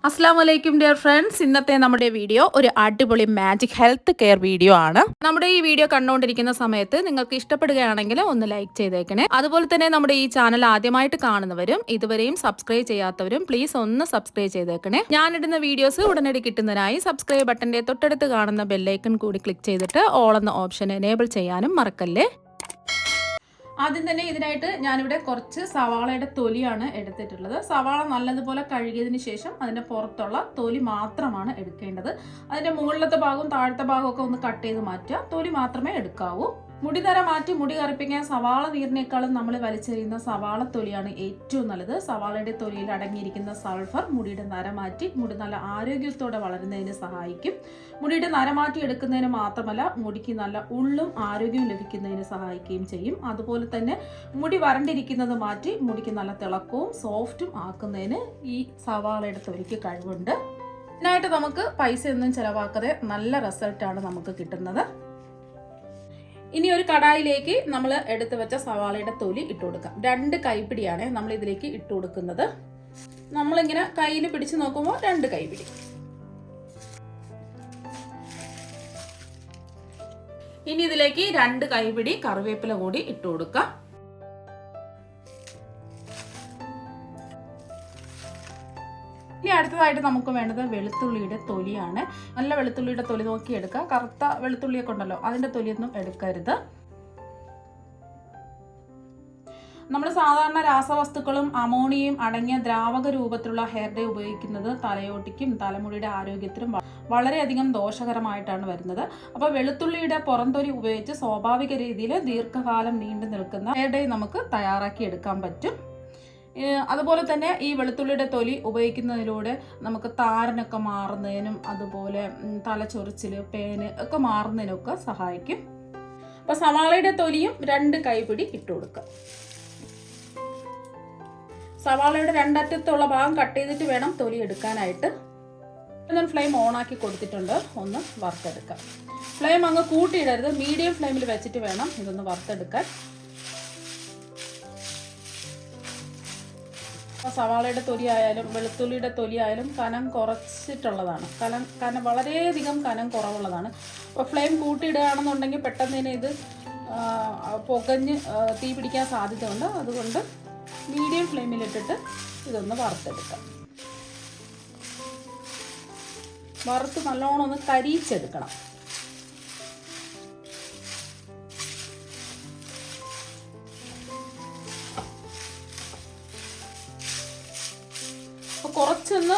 അസ്സലാമലൈക്കും dear friends. ഇന്നത്തെ നമ്മുടെ വീഡിയോ ഒരു അടിപൊളി മാജിക് ഹെൽത്ത് കെയർ വീഡിയോ ആണ്. നമ്മുടെ ഈ വീഡിയോ കണ്ടുകൊണ്ടിരിക്കുന്ന സമയത്ത് നിങ്ങൾക്ക് ഇഷ്ടപ്പെടുകയാണെങ്കിൽ ഒന്ന് ലൈക്ക് ചെയ്തേക്കണേ. അതുപോലെ തന്നെ നമ്മുടെ ഈ ചാനൽ ആദ്യമായിട്ട് കാണുന്നവരും ഇതുവരെയും സബ്സ്ക്രൈബ് ചെയ്യാത്തവരും പ്ലീസ് ഒന്ന് സബ്സ്ക്രൈബ് ചെയ്തേക്കണേ. ഞാനിടുന്ന വീഡിയോസ് ഉടനടി കിട്ടുന്നതിനായി സബ്സ്ക്രൈബ് ബട്ടന്റെ തൊട്ടടുത്ത് കാണുന്ന ബെല്ലൈക്കൺ കൂടി ക്ലിക്ക് ചെയ്തിട്ട് ഓൾ എന്ന ഓപ്ഷൻ എനേബിൾ ചെയ്യാനും മറക്കല്ലേ. ആദ്യം തന്നെ ഇതിനായിട്ട് ഞാനിവിടെ കുറച്ച് സവാളയുടെ തൊലിയാണ് എടുത്തിട്ടുള്ളത്. സവാള നല്ലതുപോലെ കഴുകിയതിന് ശേഷം അതിൻ്റെ പുറത്തുള്ള തൊലി മാത്രമാണ് എടുക്കേണ്ടത്. അതിൻ്റെ മുകളിലത്തെ ഭാഗവും താഴത്തെ ഭാഗമൊക്കെ ഒന്ന് കട്ട് ചെയ്ത് മാറ്റുക. തൊലി മാത്രമേ എടുക്കാവൂ. മുടി നര മാറ്റി മുടി കറുപ്പിക്കാൻ സവാള നീരിനേക്കാളും നമ്മൾ വലിച്ചെറിയുന്ന സവാള തൊലിയാണ് ഏറ്റവും നല്ലത്. സവാളയുടെ തൊലിയിൽ അടങ്ങിയിരിക്കുന്ന സൾഫർ മുടിയുടെ നര മാറ്റി മുടി നല്ല ആരോഗ്യത്തോടെ വളരുന്നതിന് സഹായിക്കും. മുടിയുടെ നര മാറ്റി എടുക്കുന്നതിന് മാത്രമല്ല മുടിക്ക് നല്ല ഉള്ളും ആരോഗ്യവും ലഭിക്കുന്നതിന് സഹായിക്കുകയും ചെയ്യും. അതുപോലെ തന്നെ മുടി വരണ്ടിരിക്കുന്നത് മാറ്റി മുടിക്ക് നല്ല തിളക്കവും സോഫ്റ്റും ആക്കുന്നതിന് ഈ സവാളയുടെ തൊലിക്ക് കഴിവുണ്ട്. ഇതിനായിട്ട് നമുക്ക് പൈസ ഒന്നും ചിലവാക്കാതെ നല്ല റിസൾട്ടാണ് നമുക്ക് കിട്ടുന്നത്. ഇനി ഒരു കടായിലേക്ക് നമ്മൾ എടുത്തു വെച്ച സവാളയുടെ തൊലി ഇട്ട് കൊടുക്കാം. 2 കൈപ്പിടിയാണ് നമ്മൾ ഇതിലേക്ക് ഇട്ട് കൊടുക്കുന്നത്. നമ്മളിങ്ങനെ കയ്യിൽ പിടിച്ച് നോക്കുമ്പോൾ 2 കൈപ്പിടി. ഇനി ഇതിലേക്ക് 2 കൈപ്പിടി കറിവേപ്പില കൂടി ഇട്ട് കൊടുക്കാം. ഇനി അടുത്തതായിട്ട് നമുക്ക് വേണ്ടത് വെളുത്തുള്ളിയുടെ തൊലിയാണ്. നല്ല വെളുത്തുള്ളിയുടെ തൊലി നോക്കി എടുക്കുക. കറുത്ത വെളുത്തുള്ളിയൊക്കെ ഉണ്ടല്ലോ, അതിൻ്റെ തൊലിയൊന്നും എടുക്കരുത്. നമ്മൾ സാധാരണ രാസവസ്തുക്കളും അമോണിയയും അടങ്ങിയ ദ്രാവക രൂപത്തിലുള്ള ഹെയർ ഡേ ഉപയോഗിക്കുന്നത് തലയോട്ടിക്കും തലമുടിയുടെ ആരോഗ്യത്തിനും വളരെയധികം ദോഷകരമായിട്ടാണ് വരുന്നത്. അപ്പോൾ വെളുത്തുള്ളിയുടെ പുറംതൊലി ഉപയോഗിച്ച് സ്വാഭാവിക രീതിയിൽ ദീർഘകാലം നീണ്ടു നിൽക്കുന്ന ഹെയർ ഡേ നമുക്ക് തയ്യാറാക്കി എടുക്കാൻ പറ്റും. അതുപോലെ തന്നെ ഈ വെളുത്തുള്ളിയുടെ തൊലി ഉപയോഗിക്കുന്നതിലൂടെ നമുക്ക് താരനൊക്കെ മാറുന്നതിനും അതുപോലെ തലച്ചൊറിച്ചിൽ പേന് ഒക്കെ മാറുന്നതിനൊക്കെ സഹായിക്കും. അപ്പോൾ സവാളയുടെ തൊലിയും 2 കൈപ്പിടി ഇട്ട് കൊടുക്കുക. സവാളയുടെ 2 അറ്റത്തുള്ള ഭാഗം കട്ട് ചെയ്തിട്ട് വേണം തൊലി എടുക്കാനായിട്ട്. ഞാൻ ഫ്ലെയിം ഓണാക്കി കൊടുത്തിട്ടുണ്ട്. ഒന്ന് വറുത്തെടുക്കാം. ഫ്ലെയിം അങ്ങ് കൂട്ടിയിടരുത്, മീഡിയം ഫ്ലെയിമിൽ വെച്ചിട്ട് വേണം ഇതൊന്ന് വറുത്തെടുക്കാൻ. സവാളയുടെ തൊലി ആയാലും വെളുത്തുള്ളിയുടെ തൊലി ആയാലും കനം കുറച്ചിട്ടുള്ളതാണ്. കനം വളരെയധികം കനം കുറവുള്ളതാണ്. അപ്പോൾ ഫ്ലെയിം കൂട്ടിയിടുകയാണെന്നുണ്ടെങ്കിൽ പെട്ടെന്ന് തന്നെ ഇത് പുകഞ്ഞ് തീ പിടിക്കാൻ സാധ്യതയുണ്ട്. അതുകൊണ്ട് മീഡിയം ഫ്ലെയിമിലിട്ടിട്ട് ഇതൊന്ന് വറുത്തെടുക്കാം. വറുത്ത് നല്ലോണം ഒന്ന് കരിയിച്ചെടുക്കണം. കുറച്ചൊന്ന്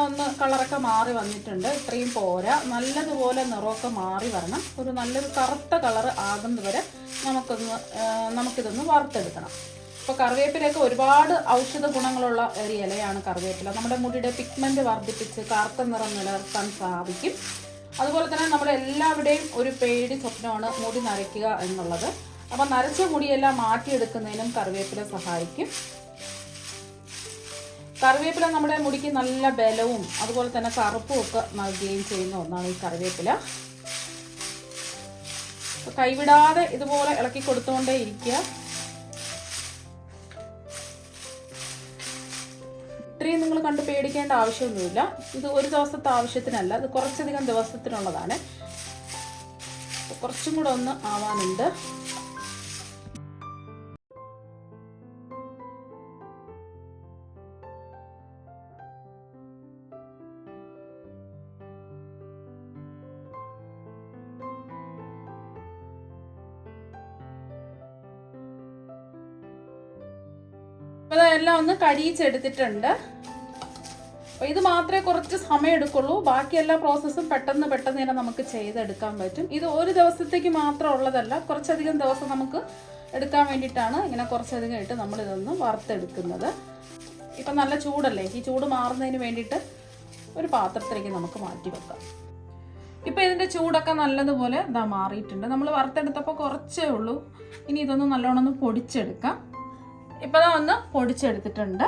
ഒന്ന് കളറൊക്കെ മാറി വന്നിട്ടുണ്ട്. ഇത്രയും പോരാ, നല്ലതുപോലെ നിറമൊക്കെ മാറി വരണം. ഒരു നല്ലൊരു കറുത്ത കളറ് ആകുന്നത് വരെ നമുക്കിതൊന്ന് വറുത്തെടുക്കണം. ഇപ്പോൾ കറിവേപ്പിലൊക്കെ ഒരുപാട് ഔഷധ ഗുണങ്ങളുള്ള ഒരു ഇലയാണ് കറിവേപ്പില. നമ്മുടെ മുടിയുടെ പിഗ്മെൻറ്റ് വർദ്ധിപ്പിച്ച് കറുത്ത നിറം നിലനിർത്താൻ സാധിക്കും. അതുപോലെ തന്നെ നമ്മുടെ എല്ലാവരുടെയും ഒരു പേടി സ്വപ്നമാണ് മുടി നരയ്ക്കുക എന്നുള്ളത്. അപ്പോൾ നരച്ച മുടിയെല്ലാം മാറ്റിയെടുക്കുന്നതിനും കറിവേപ്പില സഹായിക്കും. കറിവേപ്പില നമ്മുടെ മുടിക്ക് നല്ല ബലവും അതുപോലെ തന്നെ കറുപ്പും ഒക്കെ നൽകുകയും ചെയ്യുന്ന ഒന്നാണ് ഈ കറിവേപ്പില. കൈവിടാതെ ഇതുപോലെ ഇളക്കി കൊടുത്തുകൊണ്ടേ ഇരിക്കുക. ഇത്രയും നിങ്ങൾ കണ്ട് പേടിക്കേണ്ട ആവശ്യമൊന്നുമില്ല. ഇത് ഒരു ദിവസത്തെ ആവശ്യത്തിനല്ല, ഇത് കുറച്ചധികം ദിവസത്തിനുള്ളതാണ്. കുറച്ചും കൂടെ ഒന്ന് ആവാനുണ്ട്. അപ്പോൾ ഇതെല്ലാം ഒന്ന് കരിയിച്ചെടുത്തിട്ടുണ്ട്. അപ്പോൾ ഇത് മാത്രമേ കുറച്ച് സമയം എടുക്കുള്ളൂ. ബാക്കി എല്ലാ പ്രോസസ്സും പെട്ടെന്ന് തന്നെ നമുക്ക് ചെയ്തെടുക്കാൻ പറ്റും. ഇത് ഒരു ദിവസത്തേക്ക് മാത്രം ഉള്ളതല്ല, കുറച്ചധികം ദിവസം നമുക്ക് എടുക്കാൻ വേണ്ടിയിട്ടാണ് ഇങ്ങനെ കുറച്ചധികം ഇട്ട് നമ്മളിതൊന്ന് വറുത്തെടുക്കുന്നത്. ഇപ്പം നല്ല ചൂടല്ലേ, ഈ ചൂട് മാറുന്നതിന് വേണ്ടിയിട്ട് ഒരു പാത്രത്തിലേക്ക് നമുക്ക് മാറ്റി വെക്കാം. ഇപ്പോൾ ഇതിൻ്റെ ചൂടൊക്കെ നല്ലതുപോലെ മാറിയിട്ടുണ്ട്. നമ്മൾ വറുത്തെടുത്തപ്പോൾ കുറച്ചേ ഉള്ളൂ. ഇനി ഇതൊന്ന് നല്ലോണം ഒന്ന് പൊടിച്ചെടുക്കാം. ഇപ്പോൾ ഒന്ന് പൊടിച്ചെടുത്തിട്ടുണ്ട്.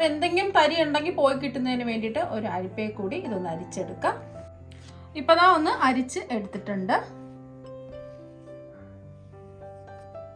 എന്തെങ്കിലും തരി ഉണ്ടെങ്കിൽ പോയി കിട്ടുന്നതിന് വേണ്ടിയിട്ട് ഒരു അരിപ്പയെ കൂടി ഇതൊന്ന് അരിച്ചെടുക്കാം. ഇപ്പോൾ ഒന്ന് അരിച്ച് എടുത്തിട്ടുണ്ട്.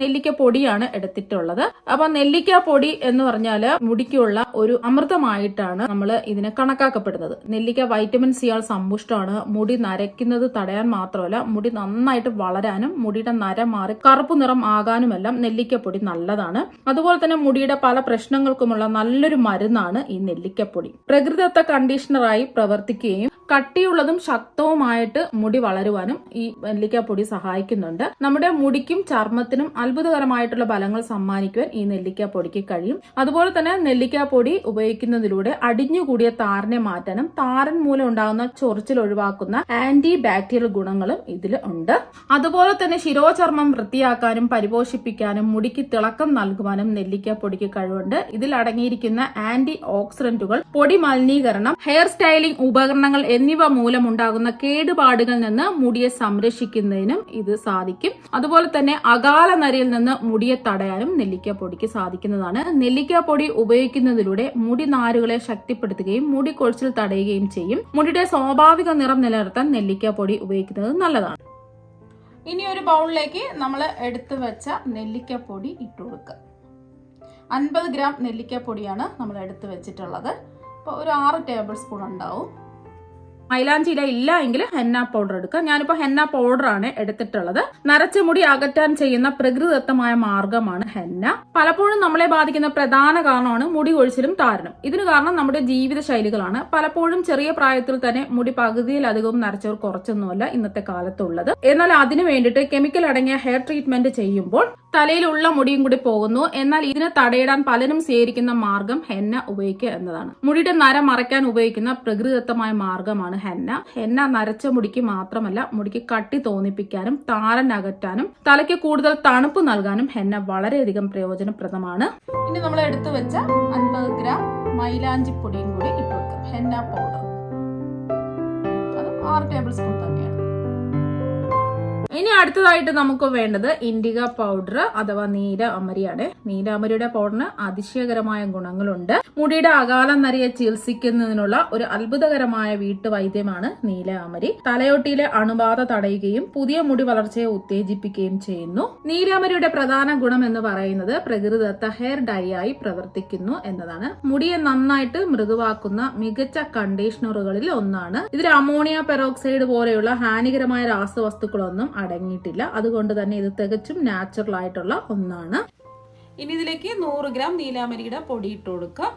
നെല്ലിക്ക പൊടിയാണ് എടുത്തിട്ടുള്ളത്. അപ്പൊ നെല്ലിക്ക പൊടി എന്ന് പറഞ്ഞാൽ മുടിക്കുള്ള ഒരു അമൃതമായിട്ടാണ് നമ്മൾ ഇതിനെ കണക്കാക്കപ്പെടുന്നത്. നെല്ലിക്ക വൈറ്റമിൻ സി ആൽ സമ്പുഷ്ടമാണ്. മുടി നരയ്ക്കുന്നത് തടയാൻ മാത്രമല്ല, മുടി നന്നായിട്ട് വളരാനും മുടിയുടെ നര മാറി കറുപ്പ് നിറം ആകാനുമെല്ലാം നെല്ലിക്കപ്പൊടി നല്ലതാണ്. അതുപോലെ തന്നെ മുടിയുടെ പല പ്രശ്നങ്ങൾക്കുമുള്ള നല്ലൊരു മരുന്നാണ് ഈ നെല്ലിക്കപ്പൊടി. പ്രകൃതിദത്ത കണ്ടീഷണറായി പ്രവർത്തിക്കുകയും കട്ടിയുള്ളതും ശക്തവുമായിട്ട് മുടി വളരുവാനും ഈ നെല്ലിക്കപ്പൊടി സഹായിക്കുന്നുണ്ട്. നമ്മുടെ മുടിക്കും ചർമ്മത്തിനും അത്ഭുതകരമായിട്ടുള്ള ഫലങ്ങൾ സമ്മാനിക്കുവാൻ ഈ നെല്ലിക്കപ്പൊടിക്ക് കഴിയും. അതുപോലെ തന്നെ നെല്ലിക്കപ്പൊടി ഉപയോഗിക്കുന്നതിലൂടെ അടിഞ്ഞുകൂടിയ താരനെ മാറ്റാനും താരൻ മൂലം ഉണ്ടാകുന്ന ചൊറിച്ചിൽ ഒഴിവാക്കുന്ന ആന്റി ബാക്ടീരിയൽ ഗുണങ്ങളും ഇതിൽ ഉണ്ട്. അതുപോലെ തന്നെ ശിരോചർമ്മം വൃത്തിയാക്കാനും പരിപോഷിപ്പിക്കാനും മുടിക്ക് തിളക്കം നൽകുവാനും നെല്ലിക്കപ്പൊടിക്ക് കഴിവുണ്ട്. ഇതിൽ അടങ്ങിയിരിക്കുന്ന ആന്റി ഓക്സിഡന്റുകൾ പൊടി മലിനീകരണം, ഹെയർ സ്റ്റൈലിംഗ് ഉപകരണങ്ങൾ എന്നിവ മൂലമുണ്ടാകുന്ന കേടുപാടുകളിൽ നിന്ന് മുടിയെ സംരക്ഷിക്കുന്നതിനും ഇത് സാധിക്കും. അതുപോലെ തന്നെ അകാല നരയിൽ നിന്ന് മുടിയെ തടയാനും നെല്ലിക്കപ്പൊടിക്ക് സാധിക്കുന്നതാണ്. നെല്ലിക്കപ്പൊടി ഉപയോഗിക്കുന്നതിലൂടെ മുടി നാരുകളെ ശക്തിപ്പെടുത്തുകയും മുടി കൊഴിച്ചിൽ തടയുകയും ചെയ്യും. മുടിയുടെ സ്വാഭാവിക നിറം നിലനിർത്താൻ നെല്ലിക്കപ്പൊടി ഉപയോഗിക്കുന്നത് നല്ലതാണ്. ഇനി ഒരു ബൗളിലേക്ക് നമ്മൾ എടുത്തു വെച്ച നെല്ലിക്കപ്പൊടി ഇട്ടു കൊടുക്കുക. 50 ഗ്രാം നെല്ലിക്കപ്പൊടിയാണ് നമ്മൾ എടുത്തു വെച്ചിട്ടുള്ളത്. അപ്പോൾ ഒരു 6 ടേബിൾ സ്പൂൺ ഉണ്ടാവും. മൈലാഞ്ചി ഇല ഇല്ല എങ്കിൽ ഹെന്ന പൗഡർ എടുക്കുക. ഞാനിപ്പോൾ ഹെന്ന പൗഡറാണ് എടുത്തിട്ടുള്ളത്. നരച്ച മുടി അകറ്റാൻ ചെയ്യുന്ന പ്രകൃതിദത്തമായ മാർഗമാണ് ഹെന്ന. പലപ്പോഴും നമ്മളെ ബാധിക്കുന്ന പ്രധാന കാരണമാണ് മുടി കൊഴിച്ചിലും താരനും. ഇതിന് കാരണം നമ്മുടെ ജീവിത ശൈലികളാണ്. പലപ്പോഴും ചെറിയ പ്രായത്തിൽ തന്നെ മുടി പകുതിയിലധികവും നരച്ചവർ കുറച്ചൊന്നുമല്ല ഇന്നത്തെ കാലത്തുള്ളത്. എന്നാൽ അതിനു വേണ്ടിയിട്ട് കെമിക്കൽ അടങ്ങിയ ഹെയർ ട്രീറ്റ്മെന്റ് ചെയ്യുമ്പോൾ തലയിലുള്ള മുടിയും കൂടി പോകുന്നു. എന്നാൽ ഇതിനെ തടയിടാൻ പലരും സ്വീകരിക്കുന്ന മാർഗം ഹെന്ന ഉപയോഗിക്കുക എന്നതാണ്. മുടിയുടെ നര മറയ്ക്കാൻ ഉപയോഗിക്കുന്ന പ്രകൃതിദത്തമായ മാർഗമാണ് ഹെന്ന. ഹെന്ന നരച്ച മുടിക്ക് മാത്രമല്ല, മുടിക്ക് കട്ടി തോന്നിപ്പിക്കാനും താരൻ അകറ്റാനും തലയ്ക്ക് കൂടുതൽ തണുപ്പ് നൽകാനും ഹെന്ന വളരെയധികം പ്രയോജനപ്രദമാണ്. ഇനി നമ്മൾ എടുത്തു വെച്ച 50 ഗ്രാം മൈലാഞ്ചി പൊടിയും കൂടി ഇട്ടു കൊടുക്കാം. ഹെന്ന പൗഡർ അത് 6 ടേബിൾ സ്പൂൺ തന്നെയാണ്. ഇനി അടുത്തതായിട്ട് നമുക്ക് വേണ്ടത് ഇൻഡിഗ പൗഡർ അഥവാ നീല അമരിയാണ്. നീല അമരിയുടെ പൗഡറിന് അതിശയകരമായ ഗുണങ്ങളുണ്ട്. മുടിയുടെ അകാല നരയെ ചികിത്സിക്കുന്നതിനുള്ള ഒരു അത്ഭുതകരമായ വീട്ടുവൈദ്യമാണ് നീല അമരി. തലയോട്ടിയിലെ അണുബാധ തടയുകയും പുതിയ മുടി വളർച്ചയെ ഉത്തേജിപ്പിക്കുകയും ചെയ്യുന്നു. നീലാമരിയുടെ പ്രധാന ഗുണം എന്ന് പറയുന്നത് പ്രകൃതിദത്ത ഹെയർ ഡൈ ആയി പ്രവർത്തിക്കുന്നു എന്നതാണ്. മുടിയെ നന്നായിട്ട് മൃദുവാക്കുന്ന മികച്ച കണ്ടീഷണറുകളിൽ ഒന്നാണ്. ഇതിൽ അമോണിയ പെറോക്സൈഡ് പോലെയുള്ള ഹാനികരമായ രാസവസ്തുക്കളൊന്നും അടങ്ങിയിട്ടില്ല. അതുകൊണ്ട് തന്നെ ഇത് തികച്ചും നാച്ചുറൽ ആയിട്ടുള്ള ഒന്നാണ്. ഇനി ഇതിലേക്ക് 100 ഗ്രാം നീലാമരിയുടെ പൊടി ഇട്ട് കൊടുക്കാം.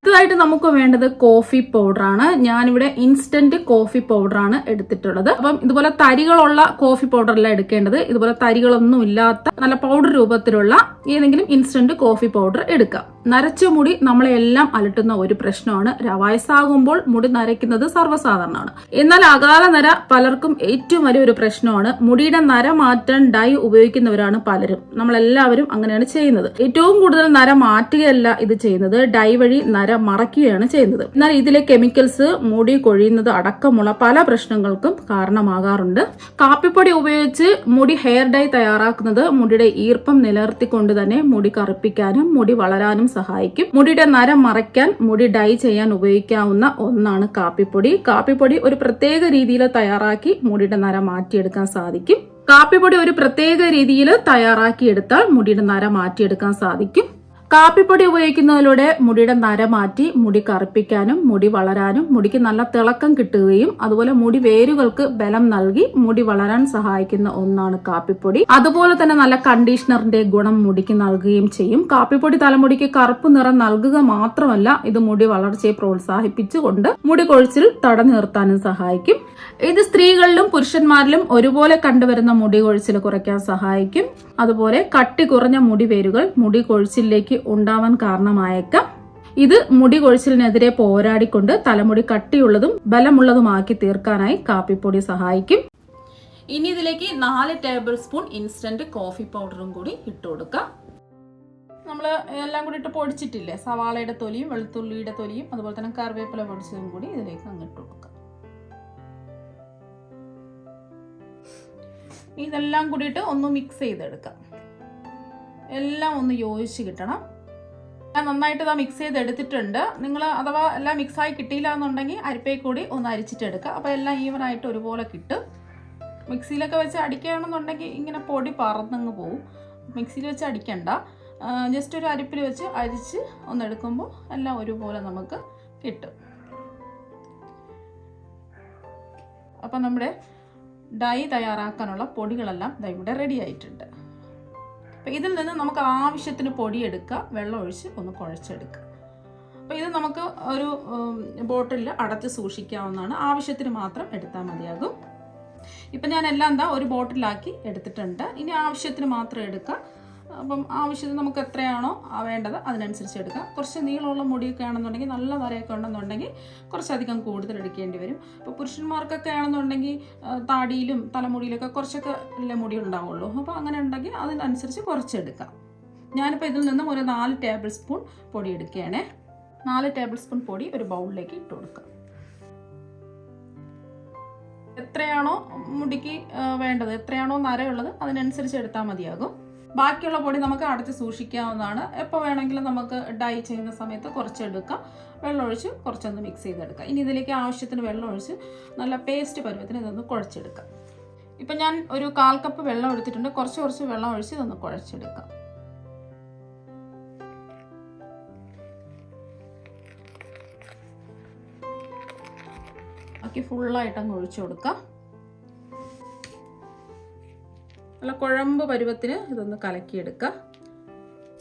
അടുത്തതായിട്ട് നമുക്ക് വേണ്ടത് കോഫി പൗഡറാണ്. ഞാനിവിടെ ഇൻസ്റ്റന്റ് കോഫി പൗഡറാണ് എടുത്തിട്ടുള്ളത്. അപ്പം ഇതുപോലെ തരികളുള്ള കോഫി പൗഡറല്ല എടുക്കേണ്ടത്. ഇതുപോലെ തരികളൊന്നും ഇല്ലാത്ത നല്ല പൗഡർ രൂപത്തിലുള്ള ഏതെങ്കിലും ഇൻസ്റ്റന്റ് കോഫി പൗഡർ എടുക്കാം. നരച്ച മുടി നമ്മളെല്ലാം അലട്ടുന്ന ഒരു പ്രശ്നമാണ്. വയസ്സാകുമ്പോൾ മുടി നരയ്ക്കുന്നത് സർവ്വസാധാരണമാണ്. എന്നാൽ അകാല നര പലർക്കും ഏറ്റവും വലിയൊരു പ്രശ്നമാണ്. മുടിയുടെ നര മാറ്റാൻ ഡൈ ഉപയോഗിക്കുന്നവരാണ് പലരും. നമ്മളെല്ലാവരും അങ്ങനെയാണ് ചെയ്യുന്നത്. ഏറ്റവും കൂടുതൽ നര മാറ്റുകയല്ല ഇത് ചെയ്യുന്നത്, ഡൈ വഴി നര മറയ്ക്കുകയാണ് ചെയ്യുന്നത്. എന്നാൽ ഇതിലെ കെമിക്കൽസ് മുടി കൊഴിയുന്നത് അടക്കമുള്ള പല പ്രശ്നങ്ങൾക്കും കാരണമാകാറുണ്ട്. കാപ്പിപ്പൊടി ഉപയോഗിച്ച് മുടി ഹെയർ ഡൈ തയ്യാറാക്കുന്നത് മുടിയുടെ ഈർപ്പം നിലനിർത്തിക്കൊണ്ട് തന്നെ മുടി കറുപ്പിക്കാനും മുടി വളരാനും സഹായിക്കും. മുടിയുടെ നര മറയ്ക്കാൻ മുടി ഡൈ ചെയ്യാൻ ഉപയോഗിക്കാവുന്ന ഒന്നാണ് കാപ്പിപ്പൊടി. കാപ്പിപ്പൊടി ഒരു പ്രത്യേക രീതിയിൽ തയ്യാറാക്കി മുടിയുടെ നര മാറ്റിയെടുക്കാൻ സാധിക്കും. കാപ്പിപ്പൊടി ഒരു പ്രത്യേക രീതിയിൽ തയ്യാറാക്കിയെടുത്താൽ മുടിയുടെ നര മാറ്റിയെടുക്കാൻ സാധിക്കും. കാപ്പിപ്പൊടി ഉപയോഗിക്കുന്നതിലൂടെ മുടിയുടെ നര മാറ്റി മുടി കറുപ്പിക്കാനും മുടി വളരാനും മുടിക്ക് നല്ല തിളക്കം കിട്ടുകയും അതുപോലെ മുടി വേരുകൾക്ക് ബലം നൽകി മുടി വളരാൻ സഹായിക്കുന്ന ഒന്നാണ് കാപ്പിപ്പൊടി. അതുപോലെ തന്നെ നല്ല കണ്ടീഷണറിന്റെ ഗുണം മുടിക്ക് നൽകുകയും ചെയ്യും. കാപ്പിപ്പൊടി തലമുടിക്ക് കറുപ്പ് നിറം നൽകുക മാത്രമല്ല, ഇത് മുടി വളർച്ചയെ പ്രോത്സാഹിപ്പിച്ചുകൊണ്ട് മുടി കൊഴിച്ചിൽ തടഞ്ഞു നിർത്താനും സഹായിക്കും. ഇത് സ്ത്രീകളിലും പുരുഷന്മാരിലും ഒരുപോലെ കണ്ടുവരുന്ന മുടി കൊഴിച്ചിൽ കുറയ്ക്കാൻ സഹായിക്കും. അതുപോലെ കട്ടി കുറഞ്ഞ മുടി വേരുകൾ മുടി കൊഴിച്ചിലേക്ക് ഉണ്ടാവാൻ കാരണമായേക്കാം. ഇത് മുടി കൊഴിച്ചിലിനെതിരെ പോരാടിക്കൊണ്ട് തലമുടി കട്ടിയുള്ളതും ബലമുള്ളതുമാക്കി തീർക്കാനായി കാപ്പിപ്പൊടി സഹായിക്കും. ഇനി ഇതിലേക്ക് 4 ടേബിൾ സ്പൂൺ ഇൻസ്റ്റന്റ് കോഫി പൗഡറും കൂടി ഇട്ട് കൊടുക്കാം. നമ്മൾ എല്ലാം കൂടി ഇട്ട് പൊടിച്ചിട്ടില്ലേ, സവാളയുടെ തൊലിയും വെളുത്തുള്ളിയുടെ തൊലിയും അതുപോലെ തന്നെ കറിവേപ്പില പൊടിച്ചതും കൂടി ഇതിലേക്ക് അങ്ങിട്ട് കൊടുക്കാം. ഇതെല്ലാം കൂടിയിട്ട് ഒന്ന് മിക്സ് ചെയ്തെടുക്കാം. എല്ലാം ഒന്ന് യോജിച്ച് കിട്ടണം. ഞാൻ നന്നായിട്ട് ഇതാ മിക്സ് ചെയ്തെടുത്തിട്ടുണ്ട്. നിങ്ങൾ അഥവാ എല്ലാം മിക്സായി കിട്ടിയില്ല എന്നുണ്ടെങ്കിൽ അരിപ്പയിൽ കൂടി ഒന്ന് അരിച്ചിട്ടെടുക്കുക. അപ്പോൾ എല്ലാം ഈവനായിട്ട് ഒരുപോലെ കിട്ടും. മിക്സിയിലൊക്കെ വെച്ച് അടിക്കുകയാണെന്നുണ്ടെങ്കിൽ ഇങ്ങനെ പൊടി പറന്നങ്ങ് പോവും. മിക്സിയിൽ വെച്ച് അടിക്കണ്ട, ജസ്റ്റ് ഒരു അരിപ്പിൽ വെച്ച് അരിച്ച് ഒന്നെടുക്കുമ്പോൾ എല്ലാം ഒരുപോലെ നമുക്ക് കിട്ടും. അപ്പം നമ്മുടെ ഡൈ തയ്യാറാക്കാനുള്ള പൊടികളെല്ലാം ഇവിടെ റെഡി ആയിട്ടുണ്ട്. അപ്പോൾ ഇതിൽ നിന്ന് നമുക്ക് ആവശ്യത്തിന് പൊടി എടുക്കുക, വെള്ളം ഒഴിച്ച് ഒന്ന് കുഴച്ചെടുക്കുക. അപ്പോൾ ഇത് നമുക്ക് ഒരു ബോട്ടിലിൽ അടച്ച് സൂക്ഷിക്കാവുന്നതാണ്. ആവശ്യത്തിന് മാത്രം എടുത്താൽ മതിയാകും. ഇപ്പം ഞാൻ എല്ലാം ഒരു ബോട്ടിലാക്കി എടുത്തിട്ടുണ്ട്. ഇനി ആവശ്യത്തിന് മാത്രം എടുക്കുക. അപ്പം ആവശ്യത്തിന് നമുക്ക് എത്രയാണോ വേണ്ടത് അതിനനുസരിച്ച് എടുക്കാം. കുറച്ച് നീളമുള്ള മുടിയൊക്കെ ആണെന്നുണ്ടെങ്കിൽ, നല്ല നരയൊക്കെ ഉണ്ടെന്നുണ്ടെങ്കിൽ കുറച്ചധികം കൂടുതൽ എടുക്കേണ്ടി വരും. ഇപ്പോൾ പുരുഷന്മാർക്കൊക്കെ ആണെന്നുണ്ടെങ്കിൽ താടിയിലും തലമുടിയിലൊക്കെ കുറച്ചൊക്കെ അല്ലേ മുടി ഉണ്ടാവുള്ളൂ. അപ്പോൾ അങ്ങനെ ഉണ്ടെങ്കിൽ അതിനനുസരിച്ച് കുറച്ചെടുക്കാം. ഞാനിപ്പോൾ ഇതിൽ നിന്നും ഒരു 4 ടേബിൾ സ്പൂൺ പൊടി എടുക്കുകയാണേ. 4 ടേബിൾ സ്പൂൺ പൊടി ഒരു ബൗളിലേക്ക് ഇട്ട് കൊടുക്കാം. എത്രയാണോ മുടിക്ക് വേണ്ടത്, എത്രയാണോ നരയുള്ളത് അതിനനുസരിച്ച് എടുത്താൽ മതിയാകും. ബാക്കിയുള്ള പൊടി നമുക്ക് അടച്ച് സൂക്ഷിക്കാവുന്നതാണ്. എപ്പോൾ വേണമെങ്കിലും നമുക്ക് ഡൈ ചെയ്യുന്ന സമയത്ത് കുറച്ചെടുക്കാം. വെള്ളമൊഴിച്ച് കുറച്ചൊന്ന് മിക്സ് ചെയ്തെടുക്കാം. ഇനി ഇതിലേക്ക് ആവശ്യത്തിന് വെള്ളമൊഴിച്ച് നല്ല പേസ്റ്റ് പരുവത്തിന് ഇതൊന്ന് കുഴച്ചെടുക്കാം. ഇപ്പം ഞാൻ ഒരു 1/4 കപ്പ് വെള്ളം എടുത്തിട്ടുണ്ട്. കുറച്ച് വെള്ളം ഒഴിച്ച് ഇതൊന്ന് കുഴച്ചെടുക്കാം. ബാക്കി ഫുള്ളായിട്ടങ്ങ് ഒഴിച്ചു കൊടുക്കാം. നല്ല കുഴമ്പ് പരുവത്തിന് ഇതൊന്ന് കലക്കിയെടുക്കുക.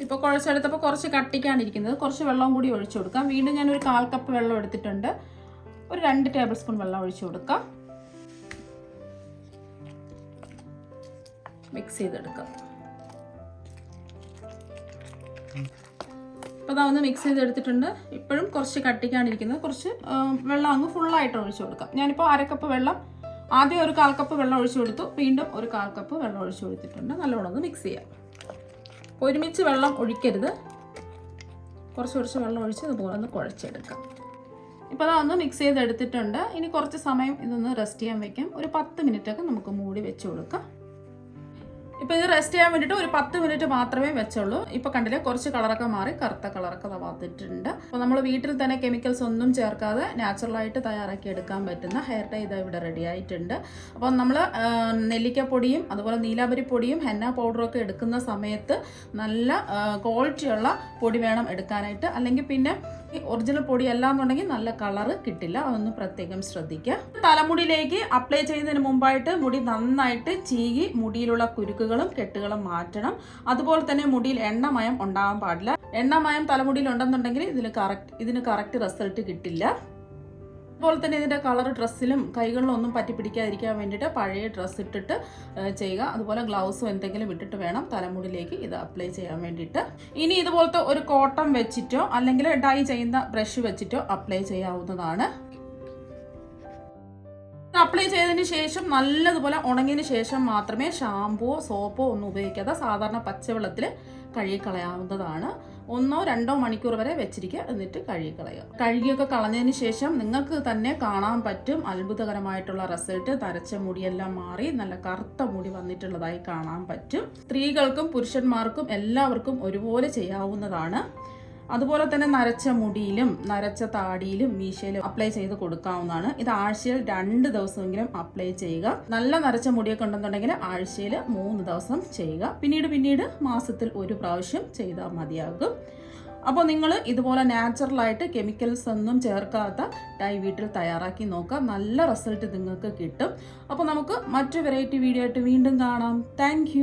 ഇപ്പോൾ കുഴച്ചെടുത്തപ്പോൾ കുറച്ച് കട്ടിക്കാണിരിക്കുന്നത്. കുറച്ച് വെള്ളം കൂടി ഒഴിച്ചു കൊടുക്കാം. വീണ്ടും ഞാൻ ഒരു 1/4 കപ്പ് വെള്ളം എടുത്തിട്ടുണ്ട്. ഒരു 2 ടേബിൾ സ്പൂൺ വെള്ളം ഒഴിച്ചു കൊടുക്കാം. മിക്സ് ചെയ്തെടുക്കാം. അപ്പോൾ അതൊന്ന് മിക്സ് ചെയ്തെടുത്തിട്ടുണ്ട്. ഇപ്പോഴും കുറച്ച് കട്ടിക്കാണിരിക്കുന്നത്. കുറച്ച് വെള്ളം അങ്ങ് ഫുള്ളായിട്ട് ഒഴിച്ചു കൊടുക്കാം. ഞാനിപ്പോൾ 1/2 കപ്പ് വെള്ളം, ആദ്യം ഒരു 1/4 കപ്പ് വെള്ളം ഒഴിച്ചു കൊടുത്തു, വീണ്ടും ഒരു 1/4 കപ്പ് വെള്ളം ഒഴിച്ചു കൊടുത്തിട്ടുണ്ട്. നല്ലോണം ഒന്ന് മിക്സ് ചെയ്യാം. ഒരുമിച്ച് വെള്ളം ഒഴിക്കരുത്, കുറച്ച് വെള്ളം ഒഴിച്ച് ഇതുപോലെ ഒന്ന് കുഴച്ചെടുക്കാം. ഇപ്പോൾ അതൊന്ന് മിക്സ് ചെയ്തെടുത്തിട്ടുണ്ട്. ഇനി കുറച്ച് സമയം ഇതൊന്ന് റെസ്റ്റ് ചെയ്യാൻ വയ്ക്കാം. ഒരു 10 മിനിറ്റൊക്കെ നമുക്ക് മൂടി വെച്ച് കൊടുക്കാം. ഇപ്പോൾ ഇത് റെസ്റ്റ് ചെയ്യാൻ വേണ്ടിയിട്ട് ഒരു 10 മിനിറ്റ് മാത്രമേ വെച്ചുള്ളൂ. ഇപ്പോൾ കണ്ടില്ലേ, കുറച്ച് കളറൊക്കെ മാറി കറുത്ത കളറൊക്കെ വന്നിട്ടുണ്ട്. അപ്പോൾ നമ്മൾ വീട്ടിൽ തന്നെ കെമിക്കൽസ് ഒന്നും ചേർക്കാതെ നാച്ചുറലായിട്ട് തയ്യാറാക്കി എടുക്കാൻ പറ്റുന്ന ഹെയർ ഡൈ ഇത് ഇവിടെ റെഡി ആയിട്ടുണ്ട്. അപ്പോൾ നമ്മൾ നെല്ലിക്കപ്പൊടിയും അതുപോലെ നീലാമ്പരി പൊടിയും ഹെന്ന പൗഡറും ഒക്കെ എടുക്കുന്ന സമയത്ത് നല്ല ക്വാളിറ്റിയുള്ള പൊടി വേണം എടുക്കാനായിട്ട്. അല്ലെങ്കിൽ പിന്നെ ഒറിജിനൽ പൊടി അല്ലാന്നുണ്ടെങ്കിൽ നല്ല കളറ് കിട്ടില്ല. അതൊന്ന് പ്രത്യേകം ശ്രദ്ധിക്കുക. തലമുടിയിലേക്ക് അപ്ലൈ ചെയ്യുന്നതിന് മുമ്പായിട്ട് മുടി നന്നായിട്ട് ചീകി മുടിയിലുള്ള കുരുക്കുകളും കെട്ടുകളും മാറ്റണം. അതുപോലെ തന്നെ മുടിയിൽ എണ്ണമയം ഉണ്ടാകാൻ പാടില്ല. എണ്ണമയം തലമുടിയിൽ ഉണ്ടെന്നുണ്ടെങ്കിൽ ഇതിന് കറക്റ്റ് റിസൾട്ട് കിട്ടില്ല. അതുപോലെ തന്നെ ഇതിൻ്റെ കളർ ഡ്രസ്സിലും കൈകളിലും ഒന്നും പറ്റി പിടിക്കാതിരിക്കാൻ വേണ്ടിയിട്ട് പഴയ ഡ്രസ്സ് ഇട്ടിട്ട് ചെയ്യുക. അതുപോലെ ഗ്ലൗസും എന്തെങ്കിലും ഇട്ടിട്ട് വേണം തലമുടിയിലേക്ക് ഇത് അപ്ലൈ ചെയ്യാൻ വേണ്ടിയിട്ട്. ഇനി ഇതുപോലത്തെ ഒരു കോട്ടൺ വെച്ചിട്ടോ അല്ലെങ്കിൽ ഡൈ ചെയ്യുന്ന ബ്രഷ് വെച്ചിട്ടോ അപ്ലൈ ചെയ്യാവുന്നതാണ്. അപ്ലൈ ചെയ്തതിന് ശേഷം നല്ലതുപോലെ ഉണങ്ങിയതിന് ശേഷം മാത്രമേ ഷാമ്പുവോ സോപ്പോ ഒന്നും ഉപയോഗിക്കാതെ സാധാരണ പച്ചവെള്ളത്തിൽ കഴുകിക്കളയാവുന്നതാണ്. 1-2 മണിക്കൂർ വരെ വെച്ചിരിക്കുക, എന്നിട്ട് കഴുകിക്കളയുക. കഴുകിയൊക്കെ കളഞ്ഞതിന് ശേഷം നിങ്ങൾക്ക് തന്നെ കാണാൻ പറ്റും അത്ഭുതകരമായിട്ടുള്ള റിസൾട്ട്. നരച്ച മുടിയെല്ലാം മാറി നല്ല കറുത്ത മുടി വന്നിട്ടുള്ളതായി കാണാൻ പറ്റും. സ്ത്രീകൾക്കും പുരുഷന്മാർക്കും എല്ലാവർക്കും ഒരുപോലെ ചെയ്യാവുന്നതാണ്. അതുപോലെ തന്നെ നരച്ച മുടിയിലും നരച്ച താടിയിലും മീശയിലും അപ്ലൈ ചെയ്ത് കൊടുക്കാവുന്നതാണ്. ഇത് ആഴ്ചയിൽ 2 ദിവസമെങ്കിലും അപ്ലൈ ചെയ്യുക. നല്ല നരച്ച മുടിയൊക്കെ ഉണ്ടെന്നുണ്ടെങ്കിൽ ആഴ്ചയിൽ 3 ദിവസം ചെയ്യുക. പിന്നീട് മാസത്തിൽ 1 പ്രാവശ്യം ചെയ്താൽ മതിയാകും. അപ്പോൾ നിങ്ങൾ ഇതുപോലെ നാച്ചുറലായിട്ട് കെമിക്കൽസ് ഒന്നും ചേർക്കാത്ത ഡൈ വീട്ടിൽ തയ്യാറാക്കി നോക്കുക. നല്ല റിസൾട്ട് നിങ്ങൾക്ക് കിട്ടും. അപ്പോൾ നമുക്ക് മറ്റു വെറൈറ്റി വീഡിയോ ആയിട്ട് വീണ്ടും കാണാം. താങ്ക്